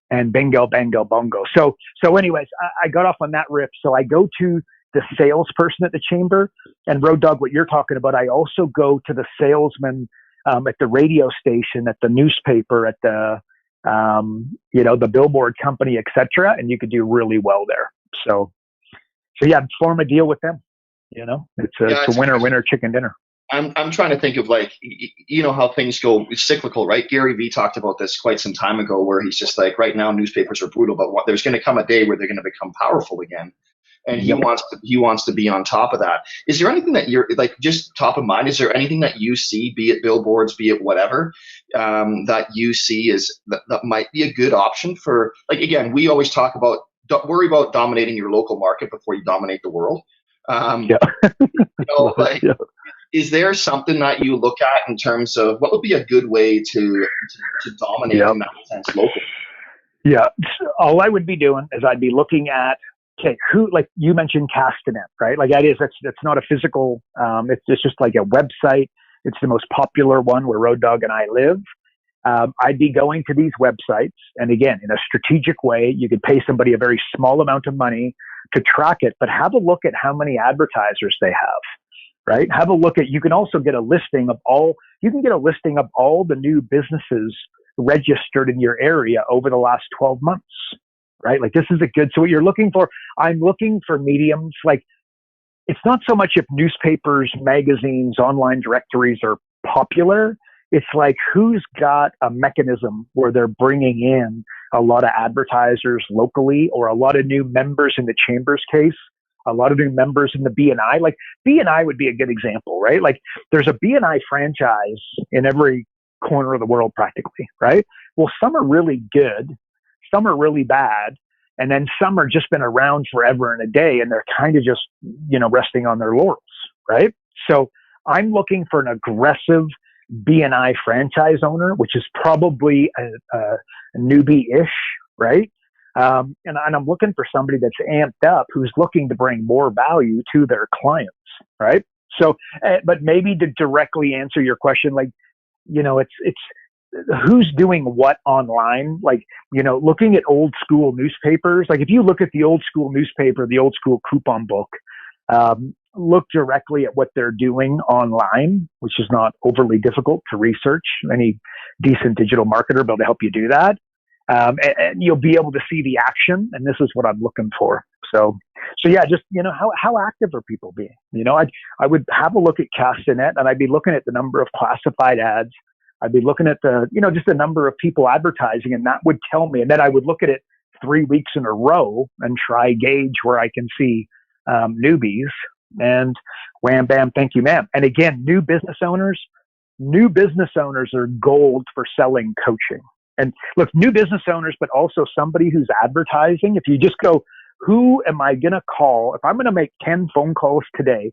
And bingo, bango, bongo. So anyways, I got off on that riff. So I go to the salesperson at the chamber, and Road Dog, what you're talking about, I also go to the salesman at the radio station, at the newspaper, at the the billboard company, etc. And you could do really well there. So yeah, form a deal with them. It's a winner chicken dinner. I'm trying to think of how things go cyclical, right? Gary Vee talked about this quite some time ago, where he's just like, right now newspapers are brutal, but there's going to come a day where they're going to become powerful again. And he wants to be on top of that. Is there anything that you're just top of mind? Is there anything that you see, be it billboards, be it whatever, that you see that might be a good option for, again, we always talk about, don't worry about dominating your local market before you dominate the world. Is there something that you look at in terms of what would be a good way to dominate in that sense locally? Yeah. All I would be doing is I'd be looking at, okay, who, like you mentioned Castanet, right? That's not a physical, it's just like a website. It's the most popular one where Road Dog and I live. I'd be going to these websites, and again, in a strategic way, you could pay somebody a very small amount of money to track it, but have a look at how many advertisers they have, right? Have a look at, you can also get a listing of all the new businesses registered in your area over the last 12 months, right? So what you're looking for, I'm looking for mediums, it's not so much if newspapers, magazines, online directories are popular. It's who's got a mechanism where they're bringing in a lot of advertisers locally, or a lot of new members in the chamber's case, a lot of new members in the B&I. B&I would be a good example, right? There's a B&I franchise in every corner of the world practically, right? Well, some are really good, some are really bad, And then some are just been around forever and a day, and they're kind of just, resting on their laurels, right? So I'm looking for an aggressive B&I franchise owner, which is probably a newbie-ish, right? And I'm looking for somebody that's amped up, who's looking to bring more value to their clients, right? So, but maybe to directly answer your question, like, it's who's doing what online, like, looking at old school newspapers. Like if you look at the old school newspaper, the old school coupon book, look directly at what they're doing online, which is not overly difficult to research. Any decent digital marketer will be able to help you do that. And you'll be able to see the action, and this is what I'm looking for. So yeah, just, how active are people being? I would have a look at Castanet, and I'd be looking at the number of classified ads. I'd be looking at the, just the number of people advertising, and that would tell me. And then I would look at it 3 weeks in a row and try gauge where I can see newbies, and wham, bam, thank you, ma'am. And again, new business owners are gold for selling coaching. And look, new business owners, but also somebody who's advertising. If you just go, who am I going to call? If I'm going to make 10 phone calls today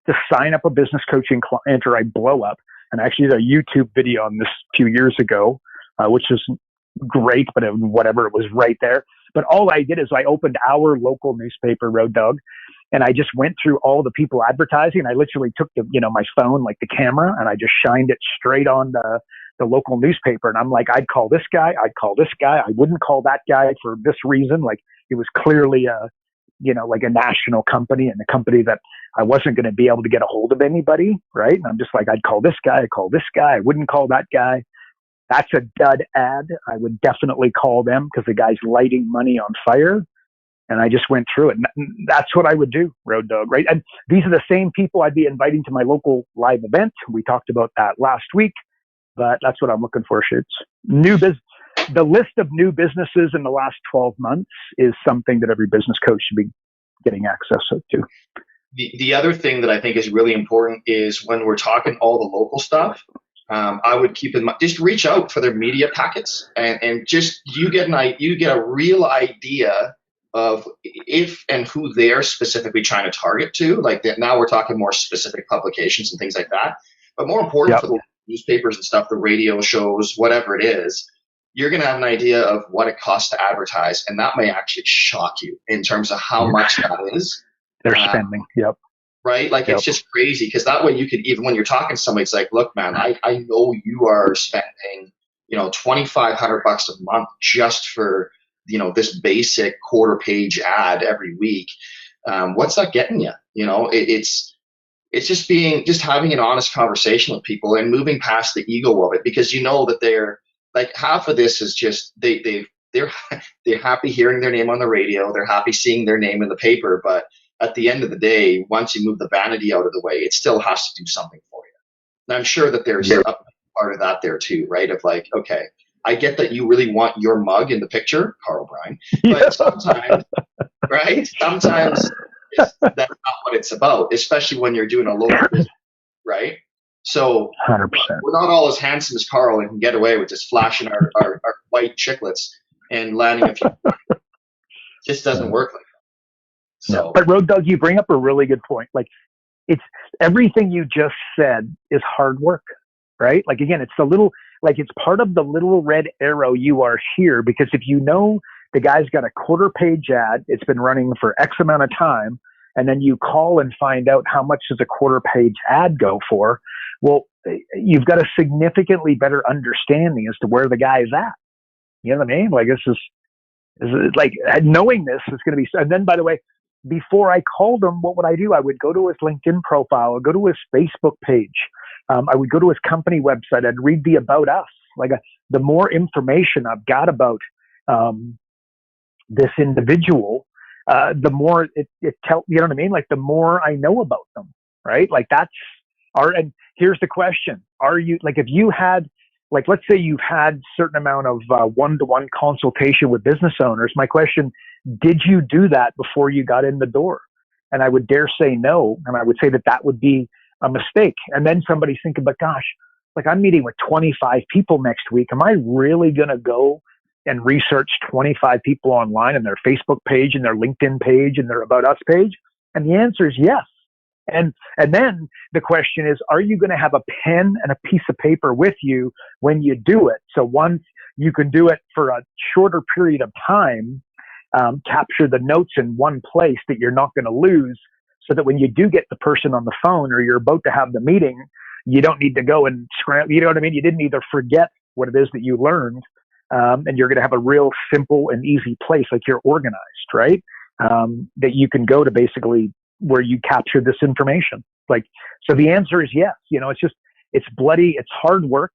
to sign up a business coaching client, or I blow up, and I actually did a YouTube video on this a few years ago, which is great, but it was right there. But all I did is I opened our local newspaper, Road Dog, and I just went through all the people advertising. And I literally took my phone, like the camera, and I just shined it straight on the local newspaper. And I'm like, I'd call this guy. I wouldn't call that guy for this reason. Like it was clearly like a national company, and a company that I wasn't going to be able to get a hold of anybody. Right. And I'm just like, I'd call this guy. I wouldn't call that guy. That's a dud ad. I would definitely call them because the guy's lighting money on fire. And I just went through it. And that's what I would do, Road Dog, right? And these are the same people I'd be inviting to my local live event. We talked about that last week, but that's what I'm looking for, Shoots. The list of new businesses in the last 12 months is something that every business coach should be getting access to. The other thing that I think is really important is when we're talking all the local stuff, I would keep in mind, just reach out for their media packets, and just you get a real idea of if and who they're specifically trying to target to. Like that, now we're talking more specific publications and things like that. But more important for the newspapers and stuff, the radio shows, whatever it is, you're going to have an idea of what it costs to advertise, and that may actually shock you in terms of how much that is. They're spending. Yep. Right? Like it's just crazy, because that way you could, even when you're talking to somebody, it's like, look, man, I know you are spending, $2,500 a month just for, this basic quarter page ad every week. What's that getting you? It's just having an honest conversation with people and moving past the ego of it, because that they're like, half of this is just, they're happy hearing their name on the radio. They're happy seeing their name in the paper, but at the end of the day, once you move the vanity out of the way, it still has to do something for you. And I'm sure that there's a part of that there too, right? Of like, okay, I get that you really want your mug in the picture, Karl Bryan, but sometimes, right? Sometimes that's not what it's about, especially when you're doing a local business, right? So 100%. We're not all as handsome as Karl and can get away with just flashing our white chiclets and landing a few. It just doesn't work like that. So, but Road Dog, you bring up a really good point. Like, it's everything you just said is hard work, right? Like, again, it's it's part of the little red arrow you are here, because if the guy's got a quarter page ad, it's been running for X amount of time, and then you call and find out how much does a quarter page ad go for, well, you've got a significantly better understanding as to where the guy is at. You know what I mean? Like, this is like, knowing this is going to be, and then, by the way, before I called him, what would I do? I would go to his LinkedIn profile, I'd go to his Facebook page. I would go to his company website. I'd read the About Us. Like, the more information I've got about this individual, the more it tells, you know what I mean? Like, the more I know about them, right? Like, and here's the question. Are you, like, if you had, like, let's say you've had certain amount of one-to-one consultation with business owners, my question, did you do that before you got in the door? And I would dare say no. And I would say that would be a mistake. And then somebody's thinking, but gosh, like, I'm meeting with 25 people next week. Am I really going to go and research 25 people online and their Facebook page and their LinkedIn page and their About Us page? And the answer is yes. And then the question is, are you going to have a pen and a piece of paper with you when you do it? So once you can do it for a shorter period of time, capture the notes in one place that you're not going to lose, so that when you do get the person on the phone or you're about to have the meeting, you don't need to go and scramble. You know what I mean? You didn't either forget what it is that you learned, and you're going to have a real simple and easy place, like you're organized, right? That you can go to basically where you capture this information. Like, so the answer is yes. It's bloody, it's hard work.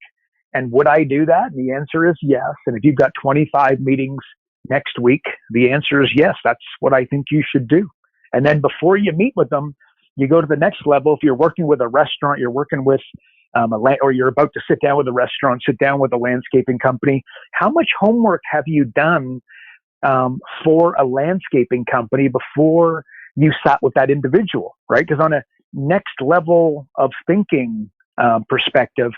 And would I do that? And the answer is yes. And if you've got 25 meetings next week, the answer is yes. That's what I think you should do. And then before you meet with them, you go to the next level. If you're working with a restaurant, you're working with or you're about to sit down with a restaurant, sit down with a landscaping company. How much homework have you done for a landscaping company before you sat with that individual, right? Because on a next level of thinking perspective,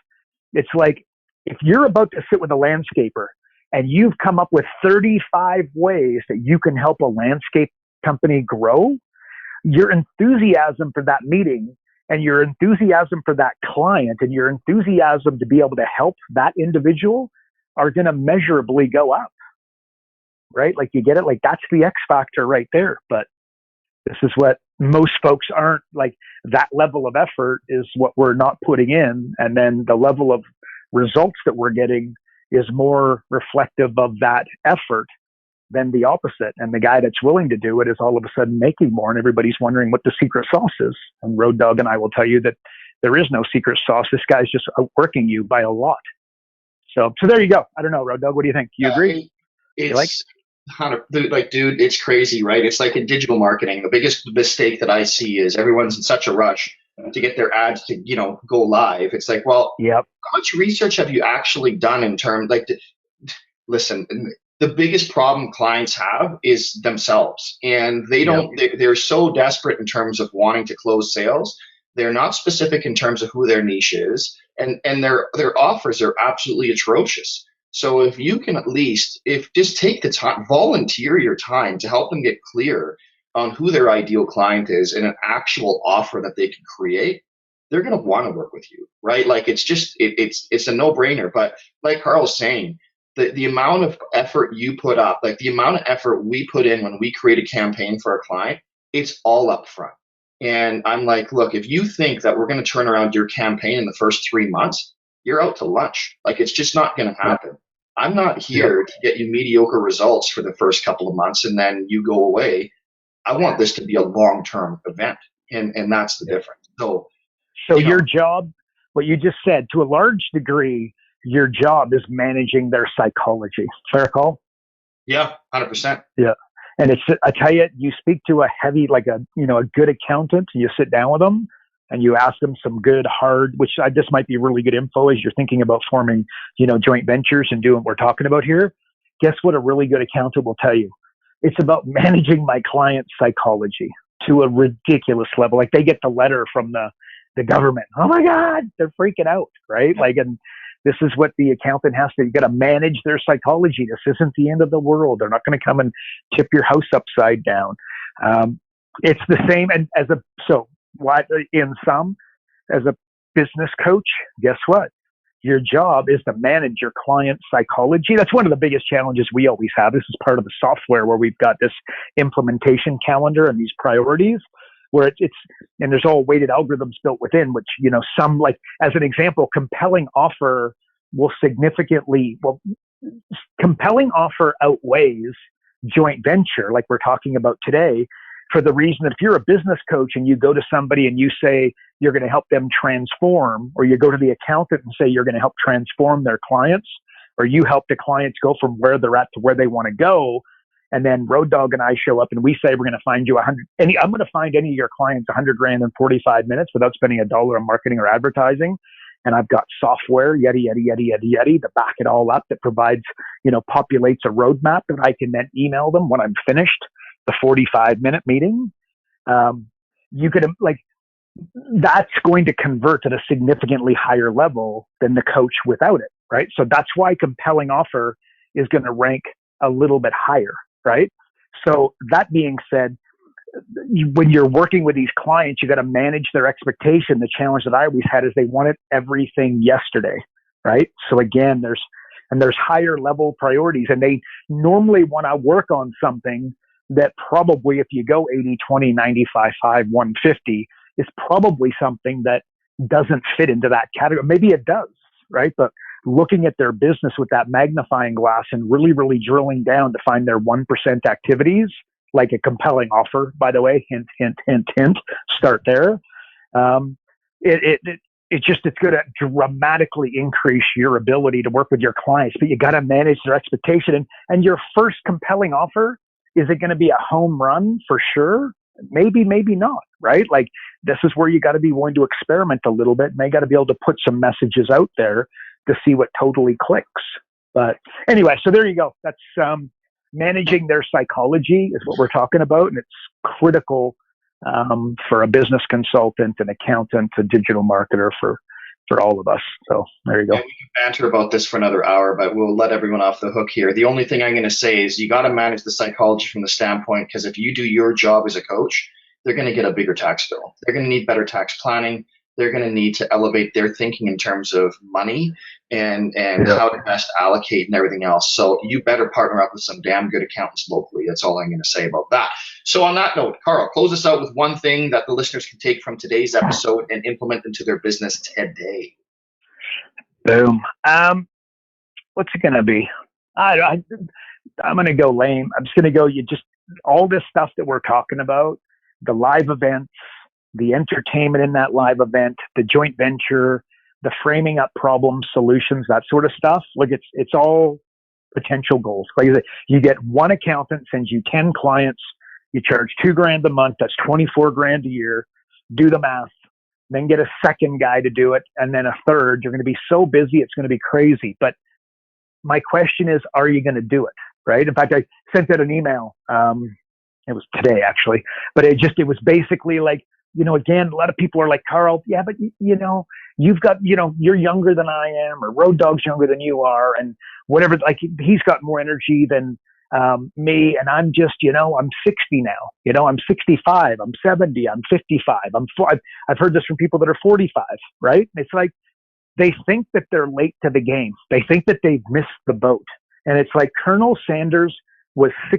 it's like if you're about to sit with a landscaper and you've come up with 35 ways that you can help a landscape company grow, your enthusiasm for that meeting and your enthusiasm for that client and your enthusiasm to be able to help that individual are going to measurably go up, right? Like, you get it? Like, that's the X factor right there. But this is what most folks aren't, like, that level of effort is what we're not putting in. And then the level of results that we're getting is more reflective of that effort than the opposite. And the guy that's willing to do it is all of a sudden making more, and everybody's wondering what the secret sauce is. And Road Dogg and I will tell you that there is no secret sauce. This guy's just outworking you by a lot. So there you go. I don't know, Road Dogg, what do you think? You agree? It's dude, it's crazy, right? It's like in digital marketing. The biggest mistake that I see is everyone's in such a rush to get their ads to, go live. It's like, well, yep. How much research have you actually done in terms, listen, the biggest problem clients have is themselves, and they're so desperate in terms of wanting to close sales. They're not specific in terms of who their niche is, and their offers are absolutely atrocious. So if you can just take the time, volunteer your time to help them get clear on who their ideal client is and an actual offer that they can create, they're going to want to work with you, right? Like, it's a no-brainer. But like Karl's saying, the amount of effort you put up, like the amount of effort we put in when we create a campaign for a client, it's all up front. And I'm like, look, if you think that we're going to turn around your campaign in the first 3 months, you're out to lunch. Like, it's just not going to happen. I'm not here to get you mediocre results for the first couple of months and then you go away. I want this to be a long-term event. And that's the difference. So your job, what you just said, to a large degree, your job is managing their psychology. Fair call? Yeah, 100%. Yeah. And I tell you, you speak to a good accountant, you sit down with them and you ask them some good, hard, this might be really good info as you're thinking about forming, joint ventures and doing what we're talking about here. Guess what a really good accountant will tell you? It's about managing my client's psychology to a ridiculous level. Like, they get the letter from the government. Oh my God, they're freaking out, right? Like, and this is what the accountant has to, you got to manage their psychology. This isn't the end of the world. They're not going to come and tip your house upside down. It's the same. And as a business coach, guess what? Your job is to manage your client's psychology. That's one of the biggest challenges we always have. This is part of the software where we've got this implementation calendar and these priorities where and there's all weighted algorithms built within, which, some, like, as an example, compelling offer outweighs joint venture, like we're talking about today, for the reason that if you're a business coach and you go to somebody and you say you're going to help them transform, or you go to the accountant and say you're going to help transform their clients, or you help the clients go from where they're at to where they want to go, and then Road Dogg and I show up and we say we're going to find you I'm going to find any of your clients $100,000 in 45 minutes without spending $1 on marketing or advertising. And I've got software, yeti, to back it all up, that provides, populates a roadmap that I can then email them when I'm finished the 45-minute meeting. You could, that's going to convert at a significantly higher level than the coach without it, right? So that's why compelling offer is going to rank a little bit higher, right? So that being said, when you're working with these clients, you got to manage their expectation. The challenge that I always had is they wanted everything yesterday, right? So again, there's higher level priorities, and they normally want to work on something that probably, if you go 80-20, 95-5, 150, is probably something that doesn't fit into that category. Maybe it does, right? But looking at their business with that magnifying glass and really, really drilling down to find their 1% activities, like a compelling offer, by the way, hint, hint, hint, hint, start there. It's going to dramatically increase your ability to work with your clients, but you got to manage their expectation. And your first compelling offer, is it going to be a home run for sure? Maybe, maybe not, right? Like, this is where you got to be willing to experiment a little bit, and they got to be able to put some messages out there to see what totally clicks. But anyway, so there you go. That's managing their psychology is what we're talking about, and it's critical for a business consultant, an accountant, a digital marketer, for all of us. So there you go. Yeah, we can banter about this for another hour, but we'll let everyone off the hook here. The only thing I'm going to say is you got to manage the psychology from the standpoint, because if you do your job as a coach, they're going to get a bigger tax bill. They're going to need better tax planning. They're going to need to elevate their thinking in terms of money and how to best allocate and everything else. So you better partner up with some damn good accountants locally. That's all I'm going to say about that. So on that note, Karl, close us out with one thing that the listeners can take from today's episode and implement into their business today. Boom. What's it going to be? I'm going to go lame. I'm just going to go, all this stuff that we're talking about, the live events, the entertainment in that live event, the joint venture, the framing up problem solutions, that sort of stuff. Like, it's all potential goals. Like, you get one accountant, sends you 10 clients, you charge $2,000 a month. That's $24,000 a year. Do the math. Then get a second guy to do it, and then a third. You're going to be so busy, it's going to be crazy. But my question is, are you going to do it? Right? In fact, I sent out an email. It was today, actually, but it was basically like, again, a lot of people are like, Karl, yeah, but you've got, you're younger than I am, or Road Dog's younger than you are, and whatever, like, he's got more energy than me, and I'm just, I'm 60 now, I'm 65, I'm 70, I'm 55, I've heard this from people that are 45, right? It's like, they think that they're late to the game. They think that they've missed the boat. And it's like Colonel Sanders was He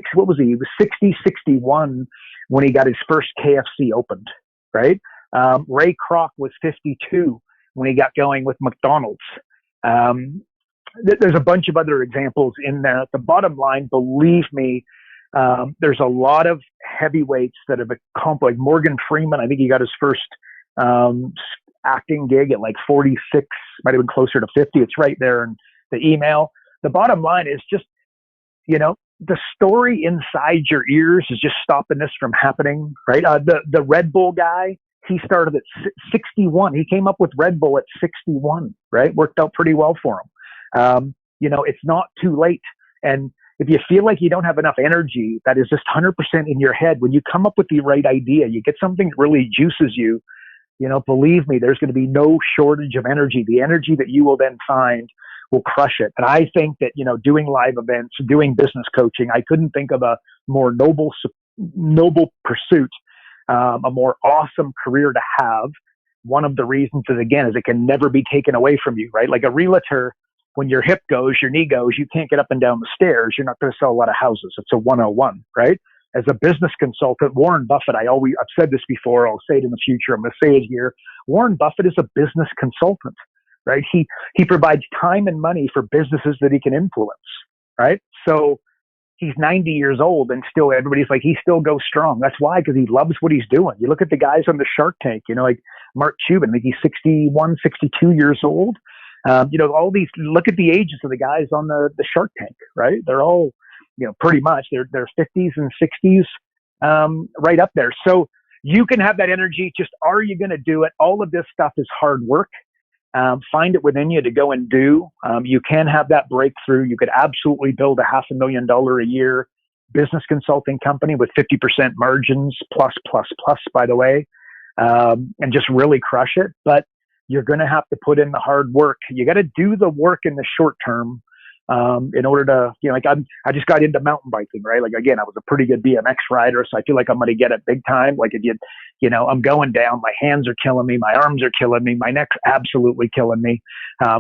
was 60, 61 when he got his first KFC opened, right? Ray Kroc was 52 when he got going with McDonald's. There's a bunch of other examples in there. The bottom line, believe me, there's a lot of heavyweights that have accomplished. Like Morgan Freeman, I think he got his first acting gig at like 46, might have been closer to 50. It's right there in the email. The bottom line is just, the story inside your ears is just stopping this from happening, right? The Red Bull guy, he started at 61. He came up with Red Bull at 61, right? Worked out pretty well for him. It's not too late. And if you feel like you don't have enough energy, that is just 100% in your head. When you come up with the right idea, you get something that really juices you, believe me, there's going to be no shortage of energy. The energy that you will then find will crush it. And I think that, doing live events, doing business coaching, I couldn't think of a more noble pursuit, a more awesome career to have. One of the reasons is, again, is it can never be taken away from you, right? Like a realtor, when your hip goes, your knee goes, you can't get up and down the stairs. You're not going to sell a lot of houses. It's a 101, right? As a business consultant, Warren Buffett, I've said this before, I'll say it in the future, I'm going to say it here. Warren Buffett is a business consultant, right? He provides time and money for businesses that he can influence, right? So he's 90 years old and still everybody's like, he still goes strong. That's why, because he loves what he's doing. You look at the guys on the Shark Tank, like Mark Cuban, I think he's 61, 62 years old. All these, look at the ages of the guys on the Shark Tank, right? They're all, pretty much they're 50s and 60s, right up there. So you can have that energy. Just, are you going to do it? All of this stuff is hard work. Find it within you to go and do. You can have that breakthrough. You could absolutely build a $500,000 a year business consulting company with 50% margins plus, by the way, and just really crush it. But you're going to have to put in the hard work. You got to do the work in the short term in order to, I just got into mountain biking, right? Like, again, I was a pretty good BMX rider, so I feel like I'm going to get it big time. Like, I'm going down, my hands are killing me, my arms are killing me, my neck's absolutely killing me.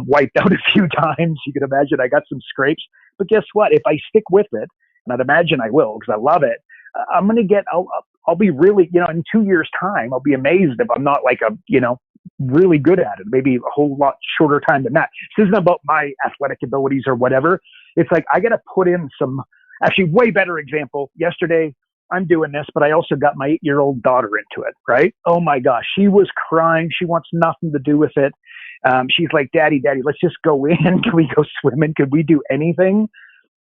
Wiped out a few times. You can imagine I got some scrapes, but guess what? If I stick with it, and I'd imagine I will, because I love it, I'm going to I'll be really, in 2 years time, I'll be amazed if I'm not like really good at it, maybe a whole lot shorter time than that. This isn't about my athletic abilities or whatever. It's like, I got to put in actually way better example. Yesterday, I'm doing this, but I also got my 8-year-old daughter into it, right? Oh my gosh. She was crying. She wants nothing to do with it. She's like, Daddy, let's just go in. Can we go swimming? Could we do anything?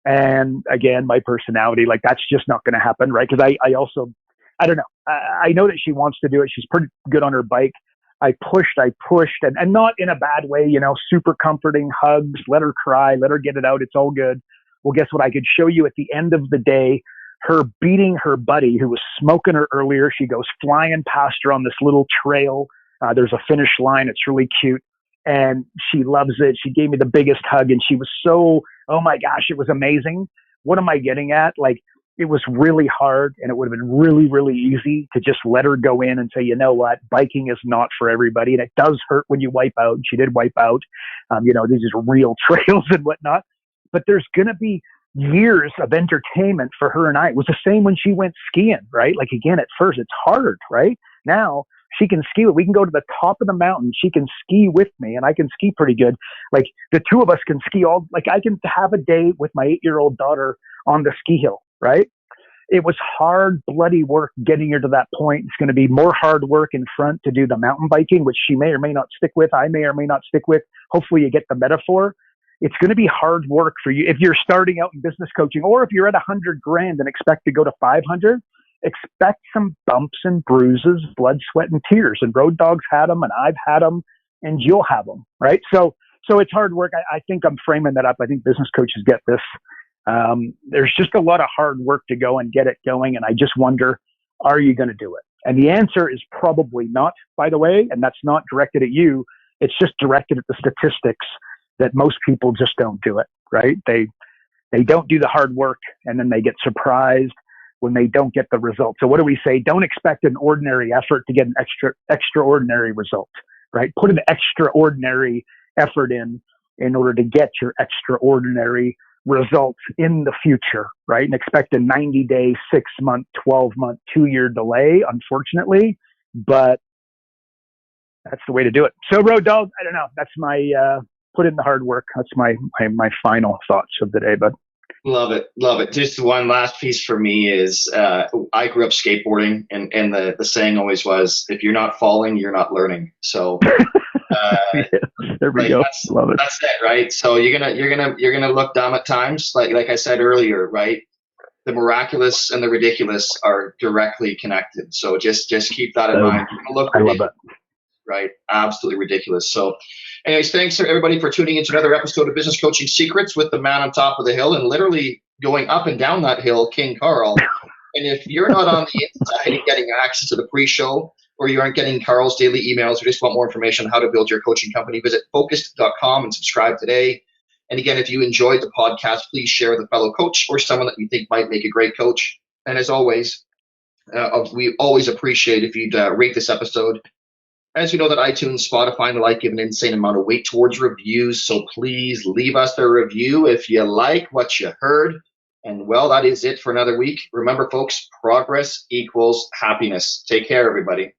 And again, my personality, like, that's just not going to happen, right? Because I don't know. I know that she wants to do it. She's pretty good on her bike. I pushed, and not in a bad way, super comforting hugs, let her cry, let her get it out. It's all good. Well, guess what? I could show you at the end of the day, her beating her buddy who was smoking her earlier. She goes flying past her on this little trail. There's a finish line. It's really cute. And she loves it. She gave me the biggest hug, and she was so, oh my gosh, it was amazing. What am I getting at? Like, it was really hard, and it would have been really, really easy to just let her go in and say, you know what, biking is not for everybody. And it does hurt when you wipe out. She did wipe out. These are real trails and whatnot. But there's going to be years of entertainment for her and I. It was the same when she went skiing, right? Like, again, at first it's hard, right? Now she can ski. We can go to the top of the mountain. She can ski with me, and I can ski pretty good. Like, the two of us can ski I can have a day with my 8-year-old daughter on the ski hill, right? It was hard, bloody work getting her to that point. It's going to be more hard work in front to do the mountain biking, which she may or may not stick with. I may or may not stick with. Hopefully you get the metaphor. It's going to be hard work for you. If you're starting out in business coaching, or if you're at $100,000 and expect to go to 500, expect some bumps and bruises, blood, sweat, and tears. And Road Dog's had them, and I've had them, and you'll have them, right? So it's hard work. I think I'm framing that up. I think business coaches get this. There's just a lot of hard work to go and get it going. And I just wonder, are you going to do it? And the answer is probably not, by the way. And that's not directed at you. It's just directed at the statistics that most people just don't do it, right? They don't do the hard work, and then they get surprised when they don't get the result. So what do we say? Don't expect an ordinary effort to get an extraordinary result, right? Put an extraordinary effort in order to get your extraordinary results in the future, right? And expect a 90-day, 6-month, 12-month, 2-year delay, unfortunately, but that's the way to do it. So Road Dog, I don't know. That's my, put in the hard work. That's my final thoughts of the day, bud. Love it. Just one last piece for me is, I grew up skateboarding, and the saying always was, if you're not falling, you're not learning. So, yeah, there we go. Love it. That's it, right? So you're gonna look dumb at times, like I said earlier, right? The miraculous and the ridiculous are directly connected. So just keep that in mind. You're gonna look ridiculous, I love it. Right? Absolutely ridiculous. So, anyways, thanks to everybody for tuning into another episode of Business Coaching Secrets with the man on top of the hill, and literally going up and down that hill, King Karl. And if you're not on the inside and getting access to the pre-show, or you aren't getting Karl's daily emails, or just want more information on how to build your coaching company, visit focused.com and subscribe today. And again, if you enjoyed the podcast, please share with a fellow coach or someone that you think might make a great coach. And as always, we always appreciate if you'd rate this episode. As you know that iTunes, Spotify, and the like give an insane amount of weight towards reviews, so please leave us a review if you like what you heard. And well, that is it for another week. Remember, folks, progress equals happiness. Take care, everybody.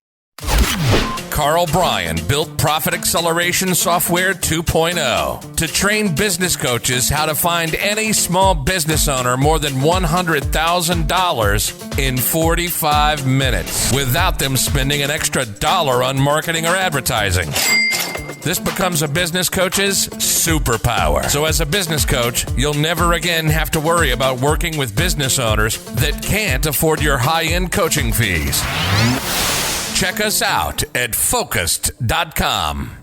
Karl Bryan built Profit Acceleration Software 2.0 to train business coaches how to find any small business owner more than $100,000 in 45 minutes without them spending an extra dollar on marketing or advertising. This becomes a business coach's superpower. So as a business coach, you'll never again have to worry about working with business owners that can't afford your high-end coaching fees. Check us out at focused.com.